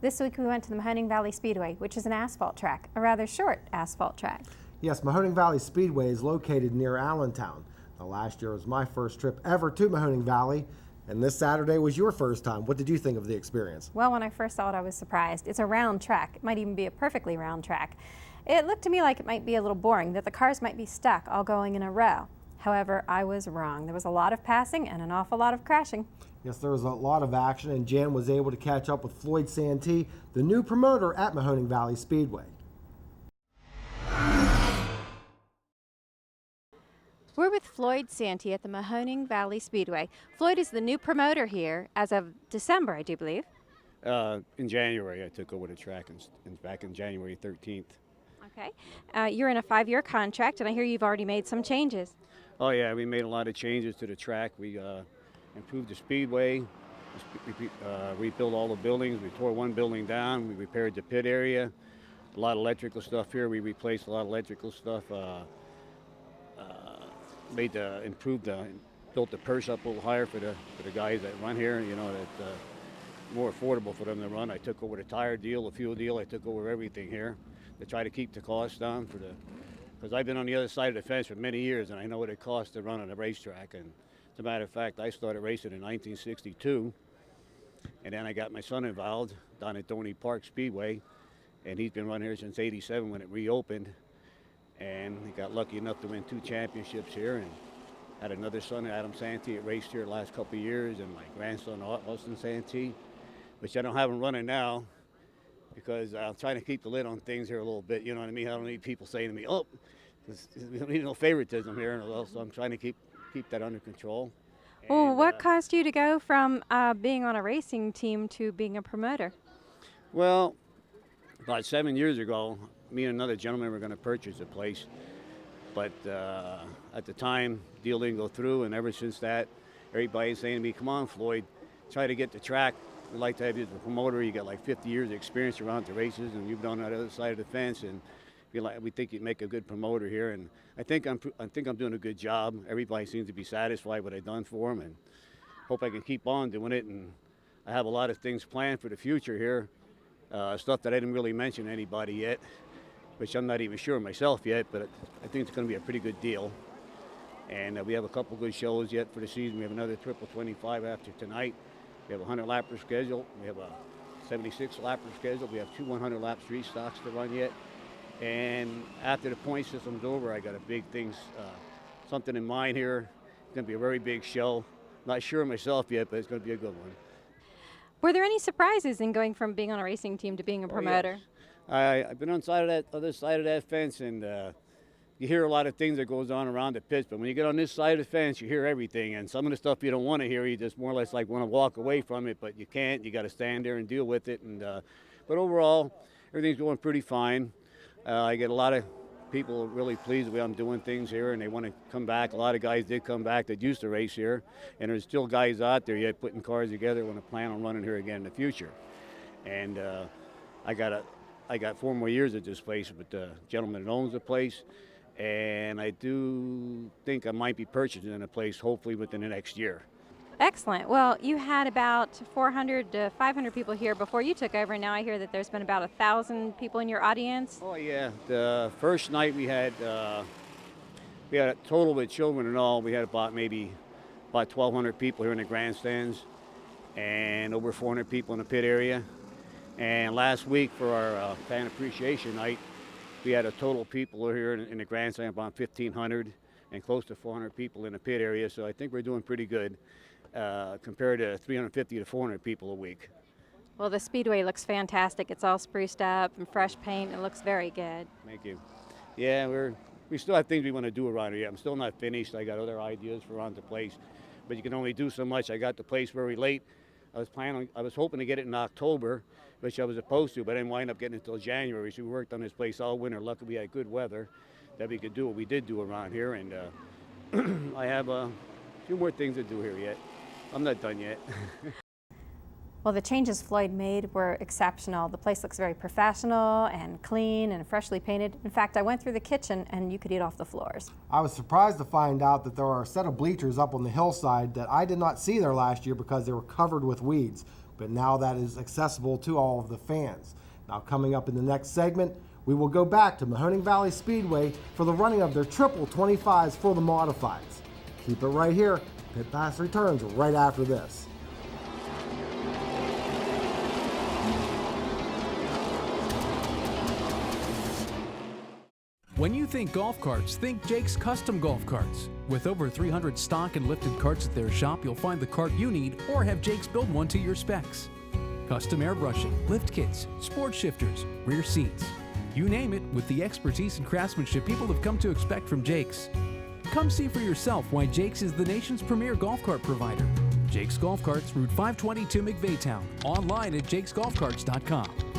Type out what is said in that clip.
This week we went to the Mahoning Valley Speedway, which is an asphalt track, a rather short asphalt track. Yes, Mahoning Valley Speedway is located near Allentown. Now, last year was my first trip ever to Mahoning Valley, and this Saturday was your first time. What did you think of the experience? Well, when I first saw it, I was surprised. It's a round track. It might even be a perfectly round track. It looked to me like it might be a little boring, that the cars might be stuck all going in a row. However, I was wrong. There was a lot of passing and an awful lot of crashing. Yes, there was a lot of action, and Jan was able to catch up with Floyd Santee, the new promoter at Mahoning Valley Speedway. We're with Floyd Santee at the Mahoning Valley Speedway. Floyd is the new promoter here as of December, I do believe. In January, I took over the track back in January 13th. Okay. You're in a 5-year contract, and I hear you've already made some changes. Oh yeah, we made a lot of changes to the track. We improved the speedway, rebuilt all the buildings. We tore one building down. We repaired the pit area. A lot of electrical stuff here. We replaced a lot of electrical stuff. Built the purse up a little higher for the guys that run here. You know, that more affordable for them to run. I took over the tire deal, the fuel deal. I took over everything here to try to keep the costs down because I've been on the other side of the fence for many years, and I know what it costs to run on a racetrack. And as a matter of fact, I started racing in 1962, and then I got my son involved down at Donny Park Speedway, and he's been running here since '87 when it reopened. And he got lucky enough to win 2 championships here, and had another son, Adam Santee, that raced here the last couple of years, and my grandson, Austin Santee, which I don't have him running now because I'm trying to keep the lid on things here a little bit. You know what I mean? I don't need people saying to me, "Oh, we don't need no favoritism here," so I'm trying to keep that under control. Well, And, what caused you to go from being on a racing team to being a promoter? Well, about 7 years ago, me and another gentleman were going to purchase a place, but at the time, deal didn't go through, and ever since that, everybody's saying to me, "Come on, Floyd, try to get the track. We'd like to have you as a promoter. You got like 50 years of experience around the races, and you've been on the other side of the fence, and we think you'd make a good promoter here." And I think I'm doing a good job. Everybody seems to be satisfied with what I've done for them, and hope I can keep on doing it. And I have a lot of things planned for the future here, stuff that I didn't really mention to anybody yet, which I'm not even sure myself yet, but I think it's going to be a pretty good deal. And we have a couple good shows yet for the season. We have another triple 25 after tonight. We have a 100-lapper schedule. We have a 76-lapper schedule. We have 2 100-lap street stocks to run yet. And after the point system's over, I got a big things, something in mind here. It's going to be a very big show. Not sure myself yet, but it's going to be a good one. Were there any surprises in going from being on a racing team to being a promoter? Oh, yes. I've been on the other side of that fence, and you hear a lot of things that goes on around the pits, but when you get on this side of the fence, you hear everything, and some of the stuff you don't want to hear, you just more or less like want to walk away from it, but you can't. You got to stand there and deal with it. And but overall, everything's going pretty fine. I get a lot of people really pleased with the way I'm doing things here, and they want to come back. A lot of guys did come back that used to race here, and there's still guys out there yet putting cars together want to plan on running here again in the future. And I got 4 more years at this place with the gentleman that owns the place, and I do think I might be purchasing a place hopefully within the next year. Excellent. Well, you had about 400 to 500 people here before you took over, and now I hear that there's been about 1,000 people in your audience. Oh yeah, the first night we had a total with children and all, we had about 1,200 people here in the grandstands, and over 400 people in the pit area. And last week for our fan appreciation night, we had a total people here in the grandstand, about 1,500, and close to 400 people in the pit area. So I think we're doing pretty good compared to 350 to 400 people a week. Well, the Speedway looks fantastic. It's all spruced up and fresh paint. It looks very good. Thank you. Yeah, we still have things we want to do around here. I'm still not finished. I got other ideas for around the place, but you can only do so much. I got the place very late. I was hoping to get it in October, which I was supposed to, but I didn't wind up getting it until January. So we worked on this place all winter. Luckily, we had good weather that we could do what we did do around here. And I have a few more things to do here yet. I'm not done yet. Well, the changes Floyd made were exceptional. The place looks very professional and clean and freshly painted. In fact, I went through the kitchen and you could eat off the floors. I was surprised to find out that there are a set of bleachers up on the hillside that I did not see there last year because they were covered with weeds. but now that is accessible to all of the fans. Now, coming up in the next segment, we will go back to Mahoning Valley Speedway for the running of their triple 25s for the modifieds. Keep it right here. Pit Pass returns right after this. When you think golf carts, think Jake's Custom Golf Carts. With over 300 stock and lifted carts at their shop, you'll find the cart you need or have Jake's build one to your specs. Custom airbrushing, lift kits, sport shifters, rear seats. You name it, with the expertise and craftsmanship people have come to expect from Jake's. Come see for yourself why Jake's is the nation's premier golf cart provider. Jake's Golf Carts, Route 522 McVeigh Town. Online at jakesgolfcarts.com.